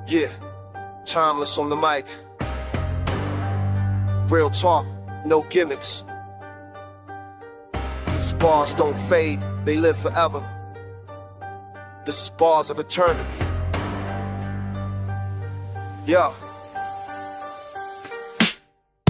Yeah, timeless on the mic. Real talk, no gimmicks. These bars don't fade, they live forever. This is bars of eternity. Yeah.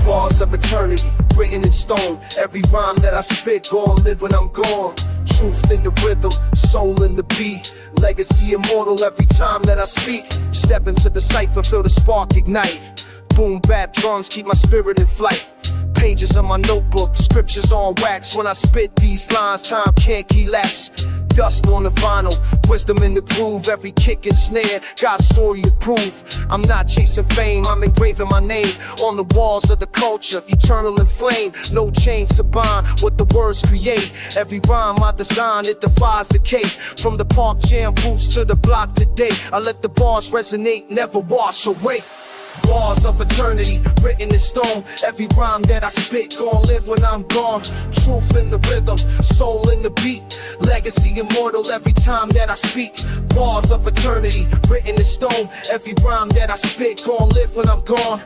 Bars of eternity, written in stone. Every rhyme that I spit, gon' live when I'm gone. Truth in the rhythm, soul in the beat. Legacy immortal every time that I speak. Step into the cipher, feel the spark ignite. Boom bap drums keep my spirit in flight. Pages of my notebook, scriptures on wax. When I spit these lines, time can't elapse. Dust on the vinyl, wisdom in the groove. Every kick and snare, God's story to prove. I'm not chasing fame, I'm engraving my name on the walls of the culture, eternal in flame. No chains combine what the words create. Every rhyme I design, it defies decay. From the park jam roots to the block today, I let the bars resonate, never wash away. Bars of eternity, written in stone. Every rhyme that I spit, gon' live when I'm gone. Truth in the rhythm, soul in the beat. Legacy immortal every time that I speak. Bars of eternity, written in stone. Every rhyme that I spit, gon' live when I'm gone.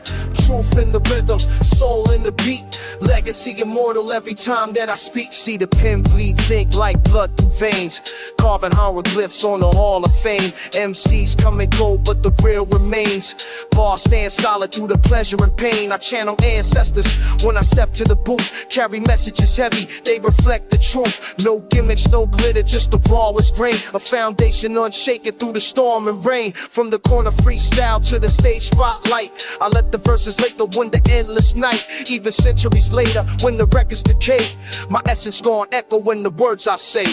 Truth in the rhythm, soul in the beat. Legacy immortal every time that I speak. See the pen bleed zinc like blood through veins. Carving hieroglyphs on the hall of fame. MCs come and go, but the real remains. Bars stand solid through the pleasure and pain. I channel ancestors when I step to the booth. Carry messages heavy, they reflect the truth. No gimmicks, no glitter, just the rawest grain. A foundation unshaken through the storm and rain. From the corner freestyle to the stage spotlight, I let the verses linger when the endless night. Even centuries later, when the records decay, my essence gon' echo when the words I say.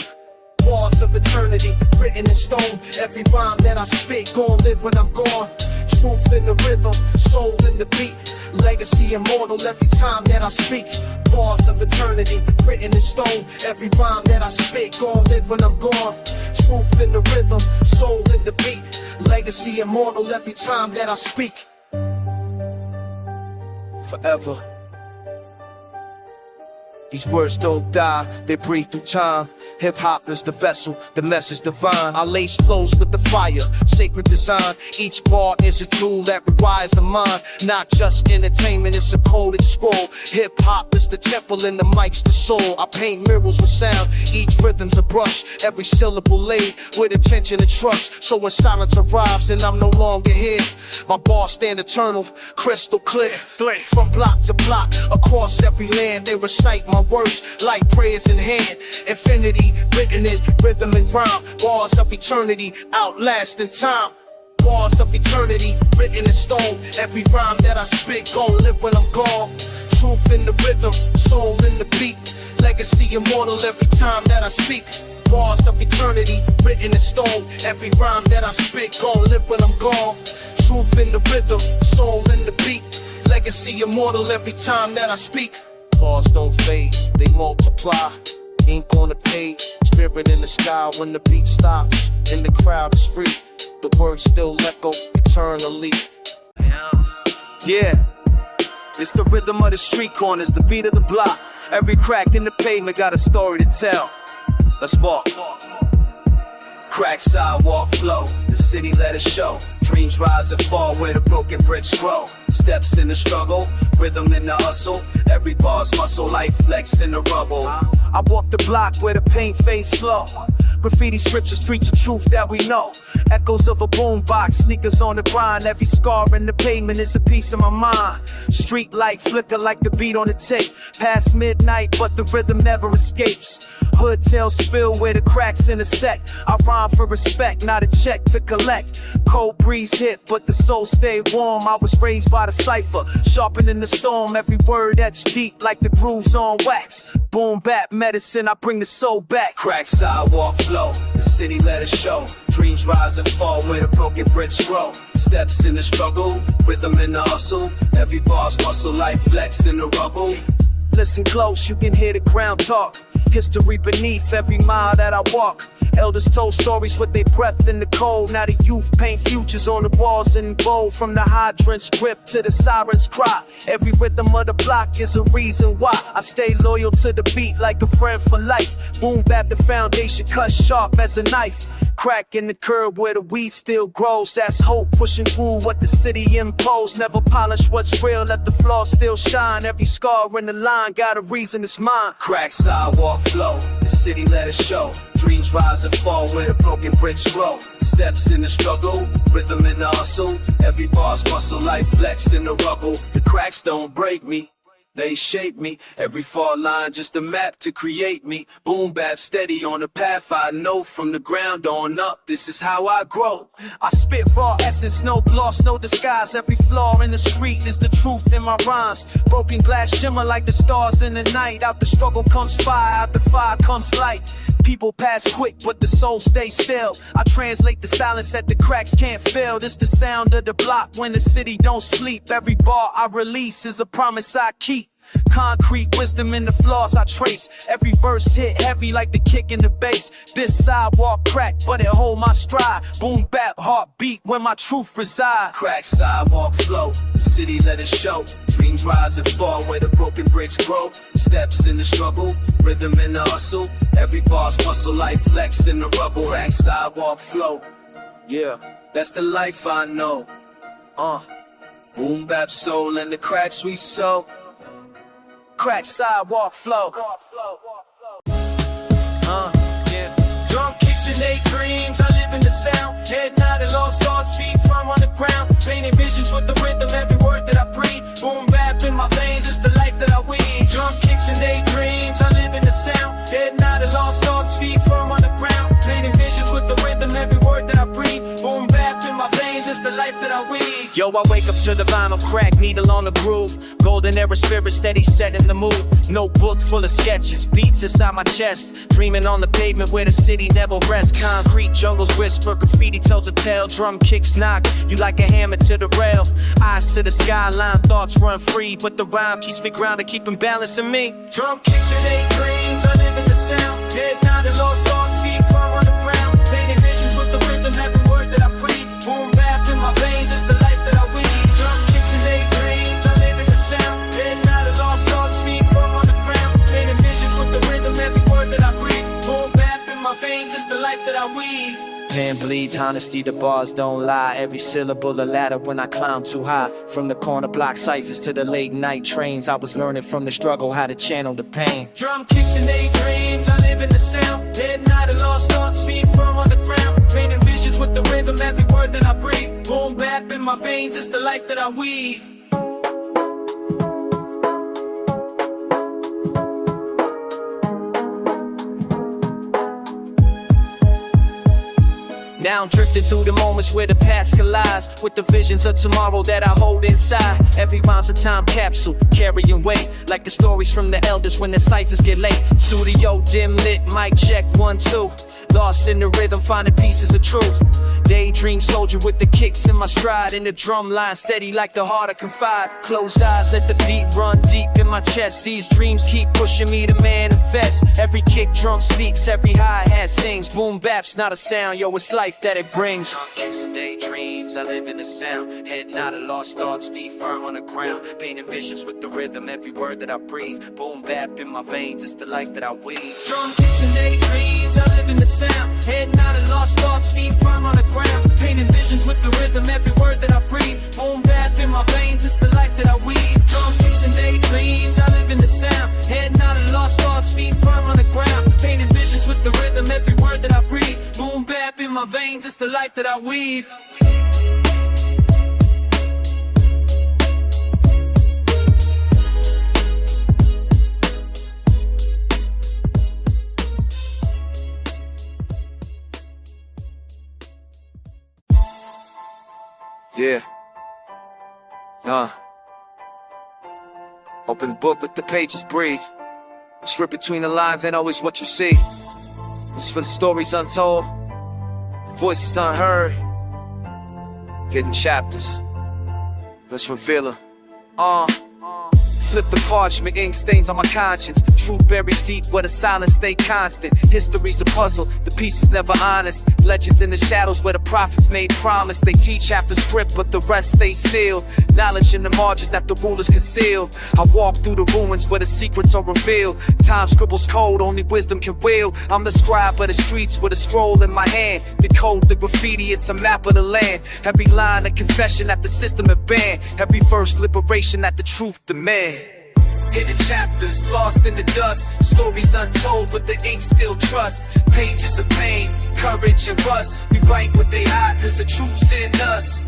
Bars of eternity, written in stone. Every rhyme that I spit, gon' live when I'm gone. Truth in the rhythm, soul in the beat. Legacy immortal every time that I speak. Bars of eternity, written in stone. Every rhyme that I spit, gon' live when I'm gone. Truth in the rhythm, soul in the beat. Legacy immortal every time that I speak. Forever. These words don't die, they breathe through time. Hip-hop is the vessel, the message divine. I lace flows with the fire, sacred design. Each bar is a tool that rewires the mind. Not just entertainment, it's a coded scroll. Hip-hop is the temple and the mic's the soul. I paint murals with sound, each rhythm's a brush. Every syllable laid with intention and trust. So when silence arrives and I'm no longer here, my bars stand eternal, crystal clear. From block to block, across every land, they recite my words like prayers in hand. Infinity written in rhythm and rhyme. Bars of eternity outlasting time. Bars of eternity written in stone. Every rhyme that I spit gon' live when I'm gone. Truth in the rhythm, soul in the beat. Legacy immortal every time that I speak. Bars of eternity written in stone. Every rhyme that I spit gon' live when I'm gone. Truth in the rhythm, soul in the beat. Legacy immortal every time that I speak. Bars don't fade, they multiply. Ink on the page, spirit in the sky when the beat stops. And the crowd is free, the words still echo eternally. Yeah, it's the rhythm of the street corners, the beat of the block. Every crack in the pavement got a story to tell. Let's walk. Crack sidewalk flow, the city let it show. Dreams rise and fall where the broken bricks grow. Steps in the struggle, rhythm in the hustle. Every bar's muscle, life flex in the rubble. I walk the block where the pain fades slow. Graffiti scriptures preach the truth that we know. Echoes of a boom box, sneakers on the grind. Every scar in the pavement is a piece of my mind. Street light flicker like the beat on the tape. Past midnight, but the rhythm never escapes. Hood tail spill where the cracks intersect. I rhyme for respect, not a check to collect. Cold breeze hit, but the soul stayed warm. I was raised by the cipher, sharpening the storm. Every word etched deep like the grooves on wax. Boom bap medicine, I bring the soul back. Crack sidewalk flow, the city let it show. Dreams rise and fall where the broken bricks grow. Steps in the struggle, rhythm in the hustle. Every bar's muscle, life flex in the rubble. Listen close, you can hear the ground talk. History beneath every mile that I walk. Elders told stories with their breath in the cold. Now the youth paint futures on the walls in gold. From the hydrant's grip to the siren's cry, every rhythm of the block is a reason why I stay loyal to the beat like a friend for life. Boom Bap, the foundation cut sharp as a knife. Crack in the curb where the weed still grows. That's hope pushing through what the city imposed. Never polish what's real, let the flaws still shine. Every scar in the line got a reason it's mine. Crack, sidewalk, flow, the city let it show. Dreams rise and fall where the broken bricks grow. Steps in the struggle, rhythm in the hustle. Every bar's muscle, life flex in the rubble. The cracks don't break me, they shape me. Every fault line just a map to create me. Boom Bap steady on the path I know. From the ground on up, this is how I grow. I spit raw essence, no gloss, no disguise. Every flaw in the street is the truth in my rhymes. Broken glass shimmer like the stars in the night. Out the struggle comes fire, out the fire comes light. People pass quick, but the soul stays still. I translate the silence that the cracks can't fill. This the sound of the block when the city don't sleep. Every bar I release is a promise I keep. Concrete wisdom in the flaws I trace. Every verse hit heavy like the kick in the bass. This sidewalk crack, but it hold my stride. Boom Bap, heartbeat where my truth reside. Crack, sidewalk, flow, the city let it show. Dreams rise and fall where the broken bricks grow. Steps in the struggle, rhythm in the hustle. Every bar's muscle, life flex in the rubble. Crack, sidewalk, flow, yeah, that's the life I know. Boom Bap soul and the cracks we sow. Crack, sidewalk, flow. Yeah. Drum kicks and they dreams, I live in the sound. Head nodded, lost thoughts, feet firm on the ground. Painting visions with the rhythm, every word that I breathe. Boom Bap in my veins, it's the life that I weave. Drum kicks and they dreams, I live in the sound. Head nodded, lost thoughts, feet firm on the ground. Painting visions with the rhythm, every word that I breathe. Boom Bap in my veins, it's the life that I weave. Yo, I wake up to the vinyl crack, needle on the groove. Golden era spirit steady setting the mood. Notebook full of sketches, beats inside my chest. Dreaming on the pavement where the city never rests. Concrete jungles whisper, graffiti tells a tale. Drum kicks knock you like a hammer to the rail. Eyes to the skyline, thoughts run free. But the rhyme keeps me grounded, keeping balance in me. Drum kicks and they dreams, I live in the sound. Head nodded, lost thoughts, feet firm on the ground. Painting visions with the rhythm, every word that I breathe. Boom Bap in my veins, it's the life that I weave. Drum kicks and they dreams, I live in the sound. Head nodded, lost thoughts, feet firm on the ground. Painting visions with the rhythm, every word that I breathe. Boom Bap in my veins, it's the life that I weave. Pen bleeds, honesty, the bars don't lie. Every syllable a ladder when I climb too high. From the corner block ciphers to the late night trains, I was learning from the struggle how to channel the pain. Drum kicks and they dreams, I live in the sound. Head nodded, lost thoughts, feet firm on the ground. Painting visions with the rhythm, every word that I breathe. Boom Bap in my veins, it's the life that I weave. Now I'm drifting through the moments where the past collides with the visions of tomorrow that I hold inside. Every rhyme's a time capsule, carrying weight like the stories from the elders when the ciphers get late. Studio dim lit, mic check 1, 2. Lost in the rhythm, finding pieces of truth. Daydream soldier with the kicks in my stride. In the drum line, steady like the heart I confide. Close eyes, let the beat run deep in my chest. These dreams keep pushing me to manifest. Every kick drum speaks, every hi-hat sings. Boom Bap's not a sound, yo, it's life that it brings. Drum kicks and daydreams, I live in the sound. Head nodded, lost thoughts, feet firm on the ground. Painting visions with the rhythm, every word that I breathe. Boom Bap in my veins, it's the life that I weave. Drum kicks and daydreams, I live in the sound. Head nodded, lost thoughts, feet firm on the ground. Painting visions with the rhythm, every word that I breathe. Boom Bap in my veins, it's the life that I weave. Drum kicks and daydreams, I live in the sound. Head nodded, lost thoughts, feet firm on the ground. Painting visions with the rhythm, every word that I breathe. Boom Bap in my veins, it's the life that I weave. Yeah. Open book, let the pages breathe. What's read between the lines ain't always what you see. It's for the stories untold, the voices unheard. Hidden chapters, let's reveal them. Flip the parchment, ink stains on my conscience. Truth buried deep where the silence stay constant. History's a puzzle, the pieces never honest. Legends in the shadows where the prophets made promise. They teach half the script but the rest stay sealed. Knowledge in the margins that the rulers conceal. I walk through the ruins where the secrets are revealed. Time scribbles code, only wisdom can wield. I'm the scribe of the streets with a scroll in my hand. Decode the graffiti, it's a map of the land. Every line a confession that the system had banned. Every verse liberation that the truth demand. Hidden chapters, lost in the dust. Stories untold, but the ink still trust. Pages of pain, courage and rust. We write what they hide, cause the truth's in us.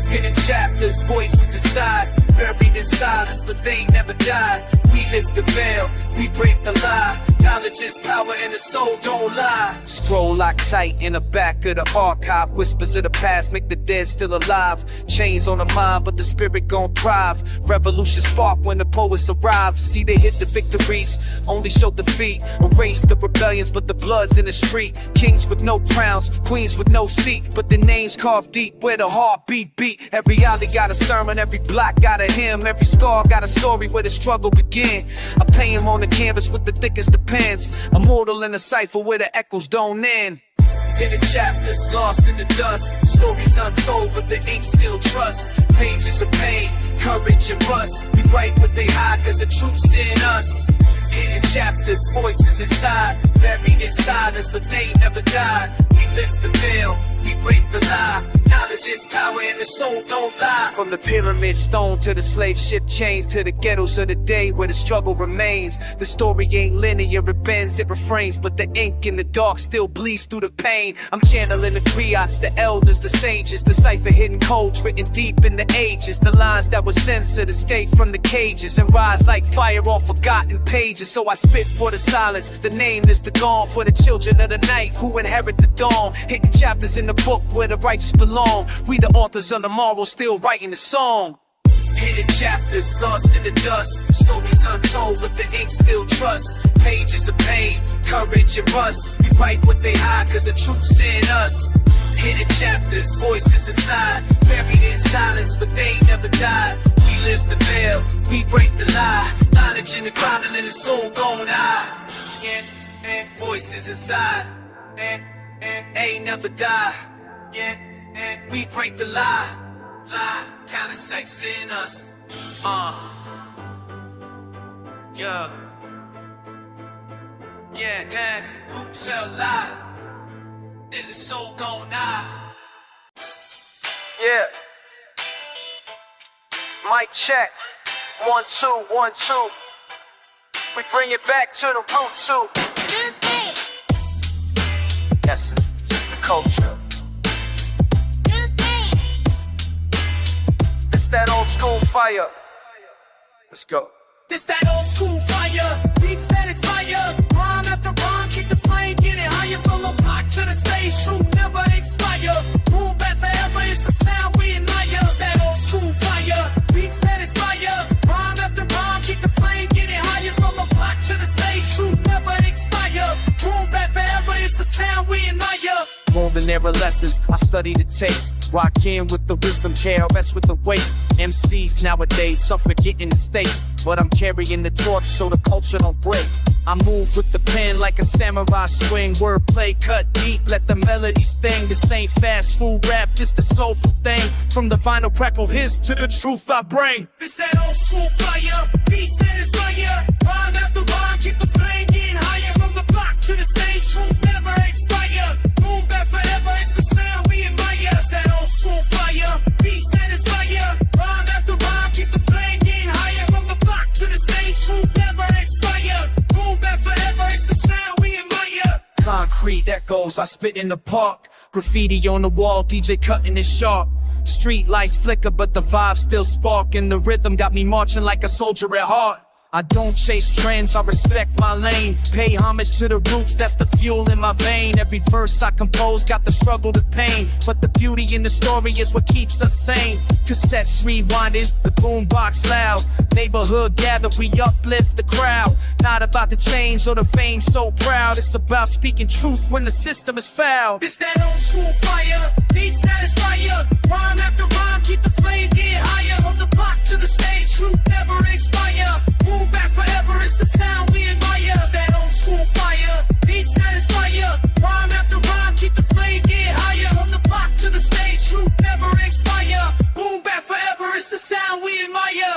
Hidden chapters, voices inside. Buried in silence, but they never died. We lift the veil, we break the lie. Knowledge is power and the soul don't lie. Scroll locked tight in the back of the archive. Whispers of the past make the dead still alive. Chains on the mind, but the spirit gon' thrive. Revolution spark when the poets arrive. See they hit the victories, only show defeat. Erase the rebellions, but the blood's in the street. Kings with no crowns, queens with no seat, but the names carved deep where the heartbeat beat. Every alley got a sermon, every block got a hymn. Every scar got a story where the struggle began. I pay him on the canvas with the thickest of pens. Immortal in a cipher where the echoes don't end. Hidden chapters, lost in the dust. Stories untold, but the ink still trust. Pages of pain, courage and rust. We write what they hide, cause the truth's in us. Hidden chapters, voices inside. Buried in silence, but they never died. We lift the veil, we break the lie. Knowledge is power and the soul don't lie. From the pyramid stone to the slave ship chains, to the ghettos of the day where the struggle remains. The story ain't linear, it bends, it refrains, but the ink in the dark still bleeds through the pain. I'm channeling the griots, the elders, the sages. Decipher hidden codes written deep in the ages. The lines that were censored escape from the cages and rise like fire on forgotten pages. So I spit for the silence, the nameless, the gone. For the children of the night who inherit the dawn. Hidden chapters in the book where the righteous belong. We the authors of tomorrow still writing the song. Hidden chapters, lost in the dust. Stories untold, but the ink still trust. Pages of pain, courage and rust. We write what they hide, cause the truth's in us. Hidden chapters, voices inside. Buried in silence, but they never died. We lift the veil, we break the lie. Knowledge in the ground and the soul gon' die. Voices inside, ain't never die. We break the lie. Kind of sex in us. Yeah. Who tell lie? And the soul don't die. Yeah. Mic check. 1, 2, 1, 2. We bring it back to the root too. Essence, the culture. It's that old school fire. Let's go. This that old school fire. Beats that inspire. Rhyme after rhyme, kick the flame, get it higher from the block to the stage. Truth never expire. Boom Bap forever is the sound we admire. It's that old school fire. Beats that inspire. Rhyme after rhyme, kick the flame, get it higher from the block to the stage. Truth never expire. Boom Bap forever is the sound we admire. Golden era lessons, I study the tapes. Rock in with the wisdom, KRS with the weight. MCs nowadays suffer getting the stakes, but I'm carrying the torch so the culture don't break. I move with the pen like a samurai swing. Wordplay cut deep, let the melody sting. This ain't fast food rap, this the soulful thing. From the vinyl crackle his to the truth I bring. This that old school fire, beats that inspire. Rhyme after rhyme, keep the flame getting higher. From the block to the stage, truth never expire. Boom Bap forever is the sound we admire. It's that old school fire, beats that inspire. Rhyme after rhyme, keep the flame getting higher. From the block to the stage, truth never expire. Boom Bap forever is the sound we admire. Concrete echoes, I spit in the park. Graffiti on the wall, DJ cutting it sharp. Street lights flicker, but the vibe still spark. And the rhythm got me marching like a soldier at heart. I don't chase trends, I respect my lane. Pay homage to the roots, that's the fuel in my vein. Every verse I compose got the struggle, the pain. But the beauty in the story is what keeps us sane. Cassettes rewinding, the boombox loud. Neighborhood gather, we uplift the crowd. Not about the chains or the fame so proud. It's about speaking truth when the system is foul. This that old school fire, beats that inspire. Rhyme after rhyme, keep the flame getting higher. From the block to the stage, truth never expire. truth never expire. Boom Bap forever, it's the sound we admire.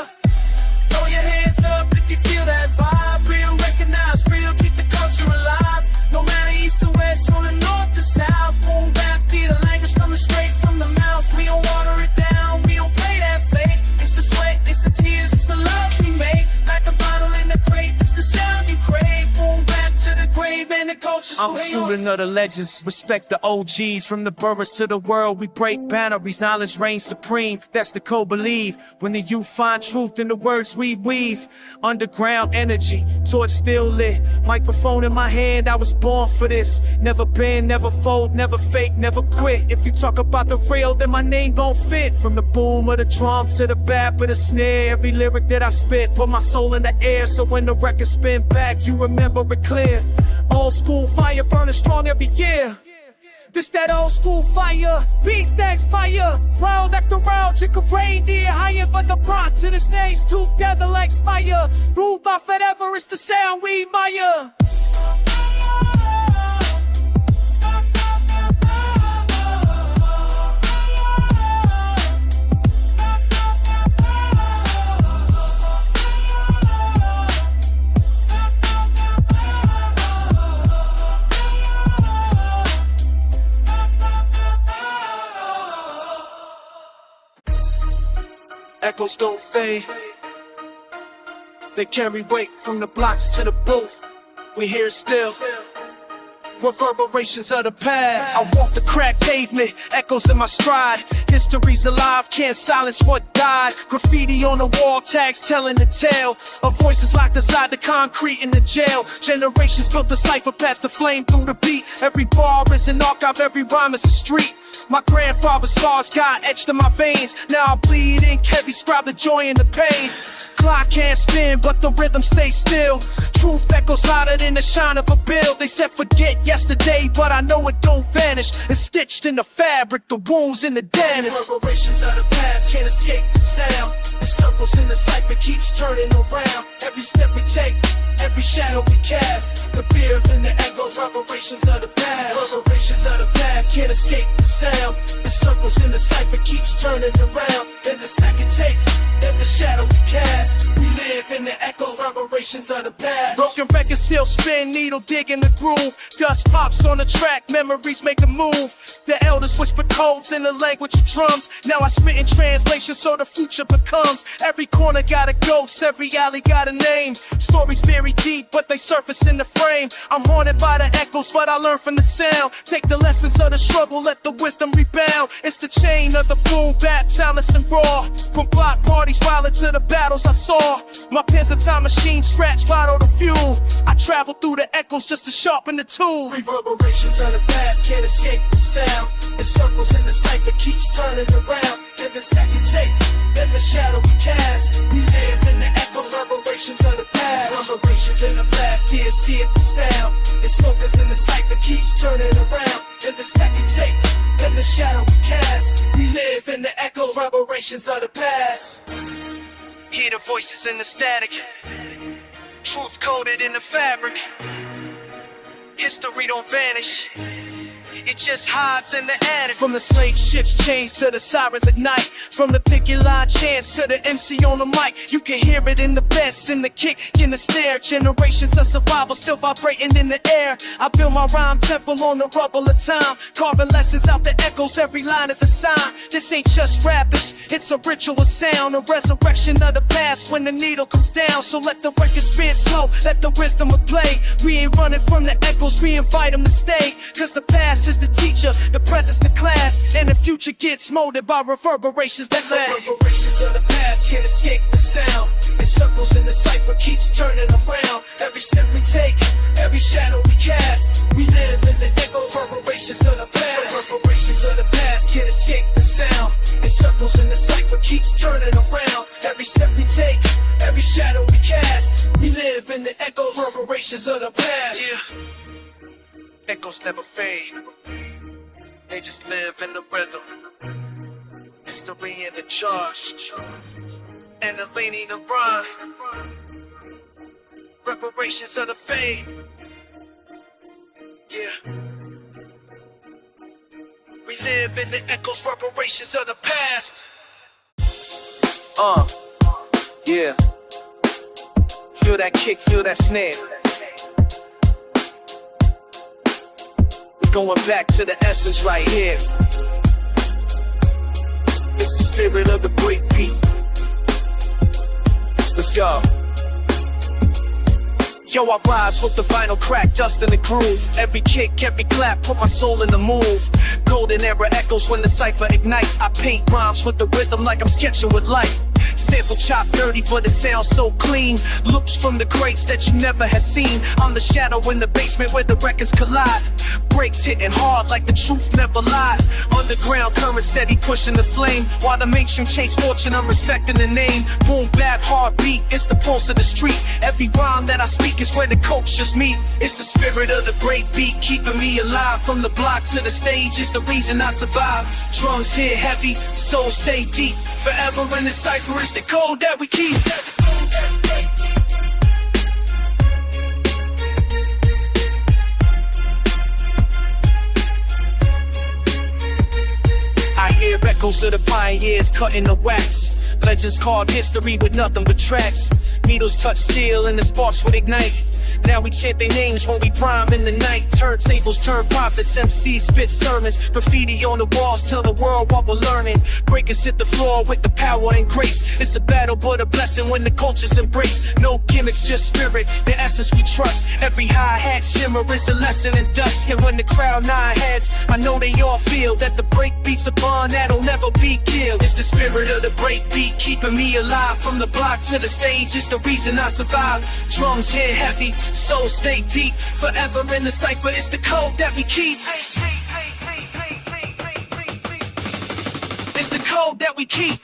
Throw your hands up if you feel that vibe. Real, recognize real, keep the culture alive. No matter east or west, or the north to south. Boom Bap be the language coming straight from the mouth. We don't water it down, we don't play that fake. It's the sweat, it's the tears, it's the love we make. Like a vinyl in the crate, it's the sound you crave. Boom Bap to the grave and the culture's I'm a student of the legends, respect the OGs. From the boroughs to the world, we break boundaries. Knowledge reigns supreme, that's the code believe. When the youth find truth in the words we weave. Underground energy, torch still lit. Microphone in my hand, I was born for this. Never bend, never fold, never fake, never quit. If you talk about the real, then my name gon' fit. From the boom of the drum to the bap of the snare. Every lyric that I spit, put my soul in the air. So when the record spin back, you remember it clear. Old school fire burning strong every year. This that old school fire, beat stacks fire. Round after round, chick of reindeer higher, but the prompt to the snakes together like spire. Ruled by forever, it's the sound we admire. Echoes don't fade. They carry weight from the blocks to the booth. We here still. Reverberations of the past. I walk the cracked pavement, echoes in my stride. History's alive, can't silence what died. Graffiti on the wall, tags telling the tale of voices locked inside the concrete in the jail. Generations built the cipher past the flame through the beat. Every bar is an archive, every rhyme is a street. My grandfather's scars got etched in my veins. Now I bleed ink heavy, scribe the joy and the pain. Clock can't spin, but the rhythm stays still. Truth echoes louder than the shine of a bill. They said forget yesterday, but I know it don't vanish. It's stitched in the fabric, the wounds in the dentist. Reverberations of the past can't escape the sound. The circles in the cipher keeps turning around. Every step we take, every shadow we cast. The beer in the echoes, reverberations of the past. Reverberations of the past can't escape the sound. The circles in the cipher keeps turning around. Then the stack and take, then the shadow we cast. We live in the echoes, reverberations of the past. Broken records still spin, needle digging the groove. Dust pops on the track, memories make a move. The elders whisper codes in the language of drums. Now I spit in translation so the future becomes. Every corner got a ghost, every alley got a name. Stories buried deep, but they surface in the frame. I'm haunted by the echoes, but I learn from the sound. Take the lessons of the struggle, let the wisdom rebound. It's the chain of the boom bap, talents and raw. From block parties, violent to the battles I saw. My pen's a time machine, scratch, bottle the fuel. I travel through the echoes just to sharpen the tool. Reverberations of the past can't escape the sound. The circles in the cipher keeps turning around. Then the stack you take, then the shadow we cast. We live in the echoes, reverberations of the past. Reverberations in the past, here see it goes down. The smokers in the cipher keeps turning around. Then the stack you take, then the shadow we cast. We live in the echoes, reverberations of the past. Hear the voices in the static, truth coded in the fabric. History don't vanish, it just hides in the attic. From the slave ships chains to the sirens at night. From the picket line chants to the MC on the mic. You can hear it in the bass, in the kick, in the snare. Generations of survival still vibrating in the air. I build my rhyme temple on the rubble of time. Carving lessons out the echoes, every line is a sign. This ain't just rapping, it's a ritual sound. A resurrection of the past when the needle comes down. So let the record spin slow, let the wisdom of play. We ain't running from the echoes, we invite them to stay. Cause the past is the teacher, the present's the class, and the future gets molded by reverberations that last. Reverberations of the past can't escape the sound. It circles in the cipher keeps turning around. Every step we take, every shadow we cast. We live in the echoes, reverberations of the past. Reverberations of the past can't escape the sound. It circles in the cipher keeps turning around. Every step we take, every shadow we cast. We live in the echoes, reverberations of the past. Yeah. Echoes never fade, they just live in the rhythm. History in the charge, and the leaning to run. Reparations of the fade. Yeah. We live in the echoes, reverberations of the past. Yeah. Feel that kick, feel that snare. We're going back to the essence right here. It's the spirit of the break beat. Let's go. Yo, I rise with the vinyl crack, dust in the groove. Every kick, every clap, put my soul in the move. Golden era echoes when the cypher ignite. I paint rhymes with the rhythm like I'm sketching with light. Sample chop dirty, but it sounds so clean. Loops from the greats that you never have seen. I'm the shadow in the basement where the records collide. Breaks hitting hard like the truth never lied. Underground current steady pushing the flame. While the mainstream chase fortune, I'm respecting the name. Boom Bap, heartbeat, it's the pulse of the street. Every rhyme that I speak is where the cultures meet. It's the spirit of the break beat, keeping me alive. From the block to the stage is the reason I survive. Drums hit heavy, soul stay deep. Forever in the cypher, it's the code that we keep. I hear echoes of the pioneers cutting the wax. Legends carved history with nothing but tracks. Needles touch steel and the sparks would ignite. Now we chant their names when we rhyme in the night. Turntables turn prophets, MCs spit sermons. Graffiti on the walls tell the world what we're learning. Breakers hit the floor with the power and grace. It's a battle but a blessing when the culture's embraced. No gimmicks, just spirit, the essence we trust. Every hi-hat shimmer is a lesson in dust. And when the crowd nod heads, I know they all feel that the break beat's a bond that'll never be killed. It's the spirit of the break beat, keeping me alive. From the block to the stage is the reason I survive. Drums hit heavy, soul stay deep. Forever in the cypher, it's the code that we keep. It's the code that we keep.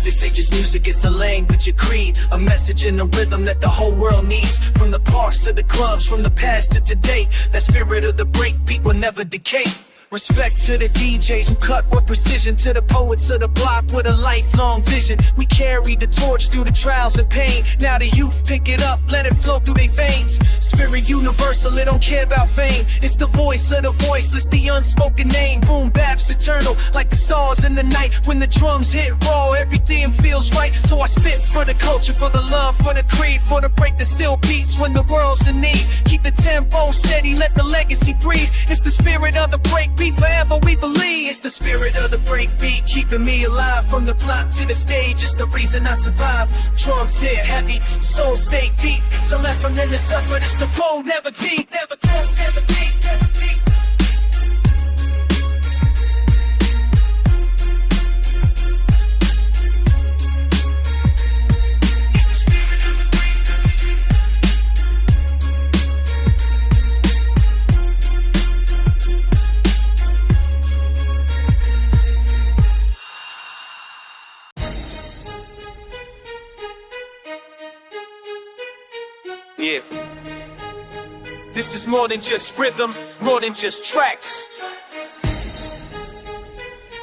This ain't just music, it's a language, a creed. A message in a rhythm that the whole world needs. From the parks to the clubs, from the past to today. That spirit of the break beat will never decay. Respect to the DJs who cut with precision. To the poets of the block with a lifelong vision. We carry the torch through the trials and pain. Now the youth pick it up, let it flow through their veins. Spirit universal, it don't care about fame. It's the voice of the voiceless, the unspoken name. Boom Bap's eternal, like the stars in the night. When the drums hit raw, everything feels right. So I spit for the culture, for the love, for the creed. For the break that still beats when the world's in need. Keep the tempo steady, let the legacy breathe. It's the spirit of the break beat, forever we believe. It's the spirit of the break beat, keeping me alive. From the block to the stage, it's the reason I survive. Drums hit heavy, soul stay deep. So left from them to suffer, it's the road never deep. Never go, never deep, never deep. Yeah. This is more than just rhythm, more than just tracks.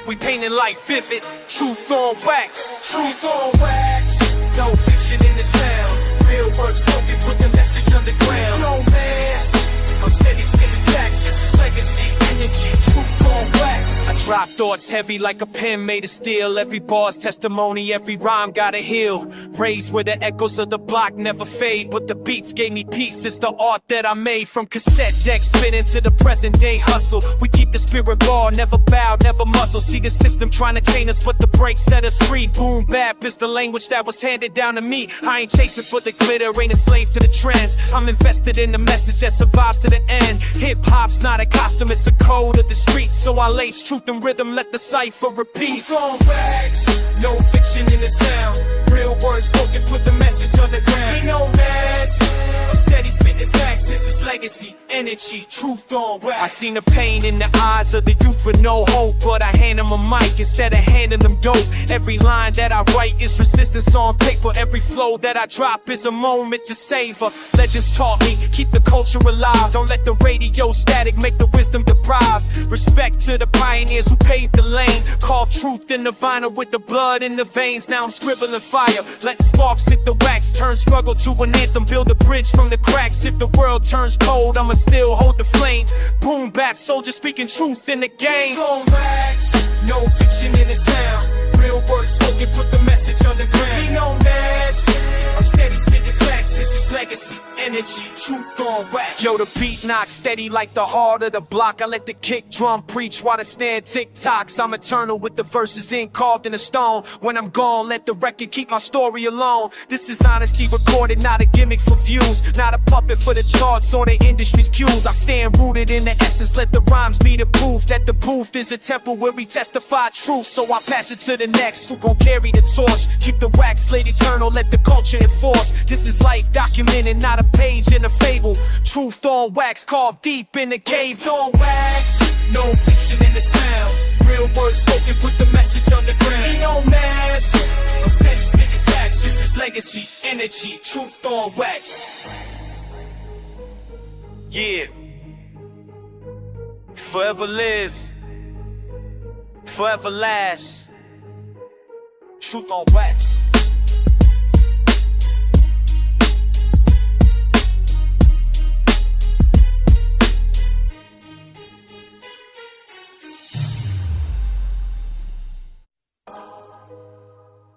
We painting like vivid, truth on wax. Truth on wax. No fiction in the sound. Real work spoken, put the message underground. No mask. I'm steady spitting facts. This is legacy, energy, truth on wax. I drop thoughts heavy like a pen made of steel. Every bar's testimony, every rhyme got a heal. Raised where the echoes of the block never fade. But the beats gave me peace, it's the art that I made. From cassette decks spinning to the present day hustle. We keep the spirit raw, never bow, never muzzle. See the system trying to chain us, but the break set us free. Boom Bap is the language that was handed down to me. I ain't chasing for the glitter, ain't a slave to the trends. I'm invested in the message that survives to the end. Hip-hop's not a costume, it's a code of the streets. So I lace truth and rhythm, let the cipher repeat. From wax, no fiction in the sound. Real words spoken, put the message on the ground. Ain't no mask, I'm steady spitting facts, this is like legacy, energy, truth on wax. I seen the pain in the eyes of the youth with no hope, but I hand them a mic instead of handing them dope. Every line that I write is resistance on paper. Every flow that I drop is a moment to savor. Legends taught me, keep the culture alive. Don't let the radio static make the wisdom deprived. Respect to the pioneers who paved the lane. Carved truth in the vinyl with the blood in the veins. Now I'm scribbling fire, letting sparks hit the wax. Turn struggle to an anthem, build a bridge from the cracks. If the world turns cold, I'ma still hold the flame. Boom Bap, soldier speaking truth in the game. On wax, no fiction in the sound. Real words spoken, put the message on the ground. Be no mask, I'm steady spitting facts. This is legacy, energy, truth on wax. Yo, the beat knocks steady like the heart of the block. I let the kick drum preach while the snare tick-tocks. I'm eternal with the verses carved in a stone. When I'm gone, let the record keep my story alone. This is honesty recorded, not a gimmick for views. Not a puppet for the charts or the industry's cues. I stand rooted in the essence, let the rhymes be the proof that the booth is a temple where we testify truth. So I pass it to the next, who gon' carry the torch. Keep the wax slate eternal, let the culture enforce. This is life documented, not a page in a fable. Truth on wax, carved deep in the cave. On wax, no fiction in the sound. Real words spoken, put the message on the ground. Ain't no mask, I'm steady spitting facts. This is legacy, energy, truth on wax. Yeah. Forever live, forever last. Truth on wax.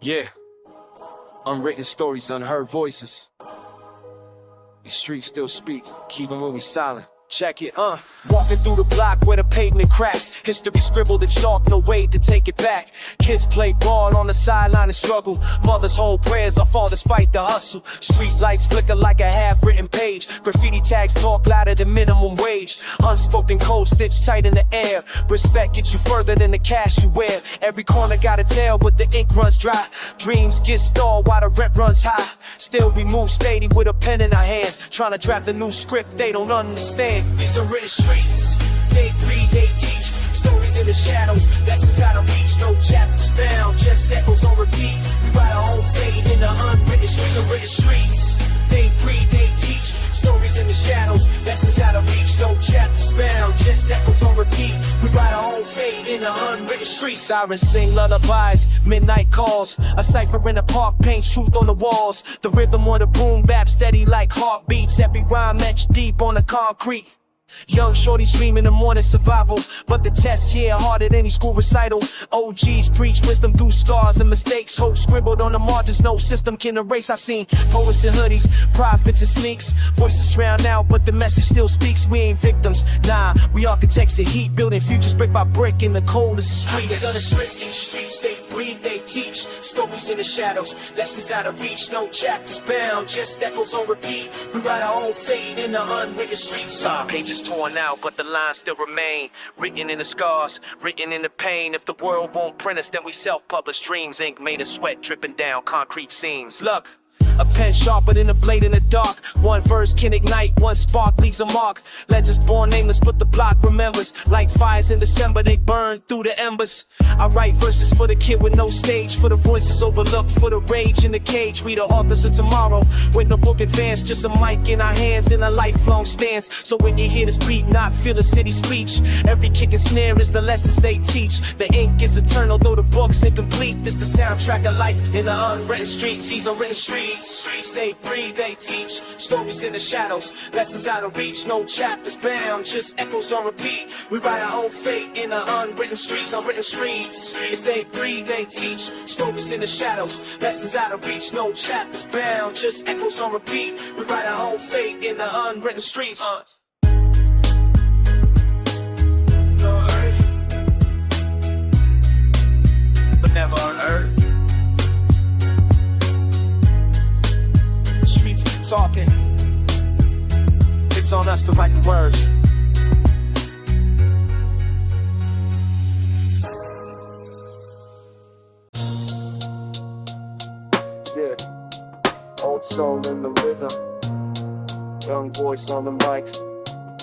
Yeah, unwritten stories, unheard voices. These streets still speak, even when we silent. Check it, walking through the block where the pavement cracks. History scribbled in chalk, no way to take it back. Kids play ball on the sideline and struggle. Mothers hold prayers, our fathers fight the hustle. Street lights flicker like a half-written page. Graffiti tags talk louder than minimum wage. Unspoken code stitched tight in the air. Respect gets you further than the cash you wear. Every corner got a tale, but the ink runs dry. Dreams get stalled while the rent runs high. Still we move steady with a pen in our hands, trying to draft a new script they don't understand. These are written streets, they breathe, they teach. Stories in the shadows, lessons how to reach. No chapters bound, just echoes on repeat. We write our own fate in the unwritten streets. Unwritten streets, they breathe, they teach. Stories in the shadows, lessons how to reach. No chapters bound, just echoes on repeat. We write our own fate in the unwritten streets. Sirens sing lullabies, midnight calls. A cipher in the park paints truth on the walls. The rhythm on the boom bap steady like heartbeats. Every rhyme etched deep on the concrete. Young shorties dream in the morning survival, but the test here harder than any school recital. OGs preach wisdom through scars and mistakes. Hope scribbled on the margins, no system can erase. I seen poets in hoodies, prophets and sneaks. Voices drown out, but the message still speaks. We ain't victims, nah, we architects of heat, building futures brick by brick in the coldest streets. Unwritten streets, they breathe, they teach. Stories in the shadows, lessons out of reach. No chapters bound, just echoes on repeat. We write our own fate in the unwritten streets. Pages torn out, but the lines still remain. Written in the scars, written in the pain. If the world won't print us, then we self-publish dreams. Ink made of sweat dripping down concrete seams. Look, a pen sharper than a blade in the dark. One verse can ignite, one spark leaves a mark. Legends born nameless, but the block remembers. Like fires in December, they burn through the embers. I write verses for the kid with no stage, for the voices overlooked, for the rage in the cage. We the authors of tomorrow, with no book advance, just a mic in our hands and a lifelong stance. So when you hear this beat, not feel the city speech. Every kick and snare is the lessons they teach. The ink is eternal, though the book's incomplete. This the soundtrack of life in the unwritten streets. These unwritten streets. Streets they breathe, they teach. Stories in the shadows, lessons out of reach. No chapters bound, just echoes on repeat. We write our own fate in the unwritten streets. Unwritten streets, as they breathe, they teach. Stories in the shadows, lessons out of reach. No chapters bound, just echoes on repeat. We write our own fate in the unwritten streets. But never unheard. The streets keep talking. It's on us to write the words. Yeah, old soul in the rhythm, young voice on the mic.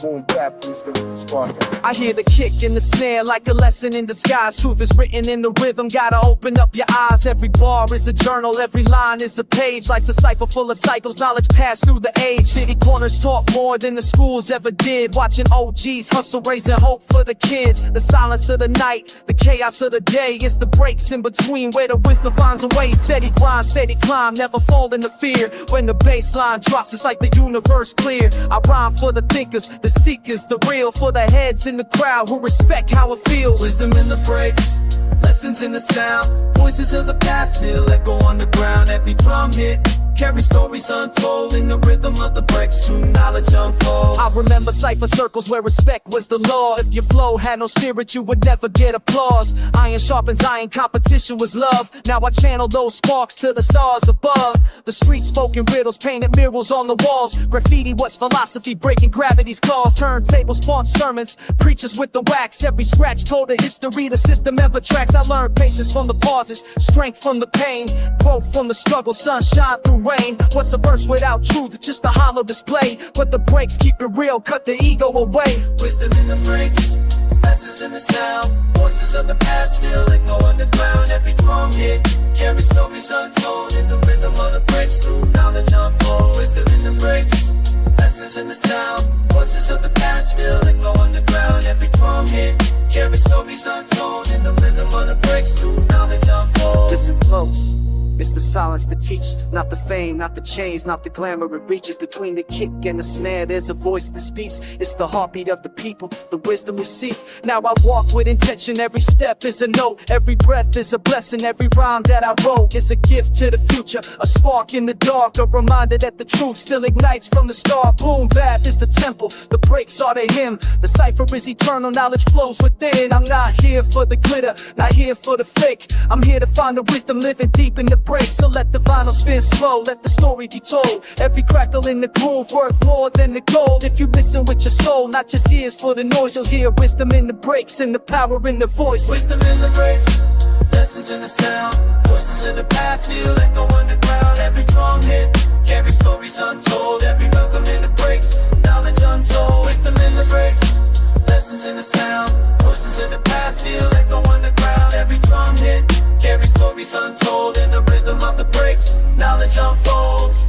Boom Bap, wisdom, spark. I hear the kick and the snare like a lesson in disguise. Truth is written in the rhythm, gotta open up your eyes. Every bar is a journal, every line is a page. Life's a cipher full of cycles, knowledge passed through the age. City corners taught more than the schools ever did. Watching OGs hustle, raising hope for the kids. The silence of the night, the chaos of the day. It's the breaks in between where the wisdom finds a way. Steady grind, steady climb, never fall into fear. When the bass line drops, it's like the universe clear. I rhyme for the thinkers, the seekers, the real. For the heads in the crowd who respect how it feels. Wisdom in the breaks, lessons in the sound. Voices of the past still echo underground. Every drum hit carry stories untold in the rhythm of the breaks. True knowledge unfolds. I remember cypher circles where respect was the law. If your flow had no spirit, you would never get applause. Iron sharpens iron, competition was love. Now I channel those sparks to the stars above. The street spoken riddles, painted murals on the walls. Graffiti was philosophy, breaking gravity's claws. Turntables spawned sermons, preachers with the wax. Every scratch told a history the system ever tracks. I learned patience from the pauses, strength from the pain, growth from the struggle, sunshine through rain. What's a verse without truth? Just a hollow display. But the breaks keep it real, cut the ego away. Wisdom in the breaks, lessons in the sound. Voices of the past still echo underground. Every drum hit carry stories untold in the rhythm of the breaks. Through knowledge unfolds. Wisdom in the breaks, lessons in the sound. Voices of the past still echo underground. Every drum hit carry stories untold in the rhythm of the breaks. Through knowledge unfolds. Listen close. It's the silence that teaches, not the fame, not the chains, not the glamour it reaches. Between the kick and the snare, there's a voice that speaks. It's the heartbeat of the people, the wisdom we seek. Now I walk with intention, every step is a note. Every breath is a blessing, every rhyme that I wrote is a gift to the future. A spark in the dark, a reminder that the truth still ignites from the start. Boom Bap is the temple, the breaks are the hymn. The cipher is eternal, knowledge flows within. I'm not here for the glitter, not here for the fake. I'm here to find the wisdom living deep in the break. So let the vinyl spin slow, let the story be told. Every crackle in the groove worth more than the gold. If you listen with your soul, not just ears for the noise, you'll hear wisdom in the breaks and the power in the voice. Wisdom in the breaks, lessons in the sound. Voices of the past still echo underground. Every drum hit carry stories untold. Every welcome in the breaks, knowledge untold. Wisdom in the breaks, lessons in the sound. Voices of the past still echo underground. Every drum hit carry stories untold in the rhythm of the breaks. Knowledge unfolds.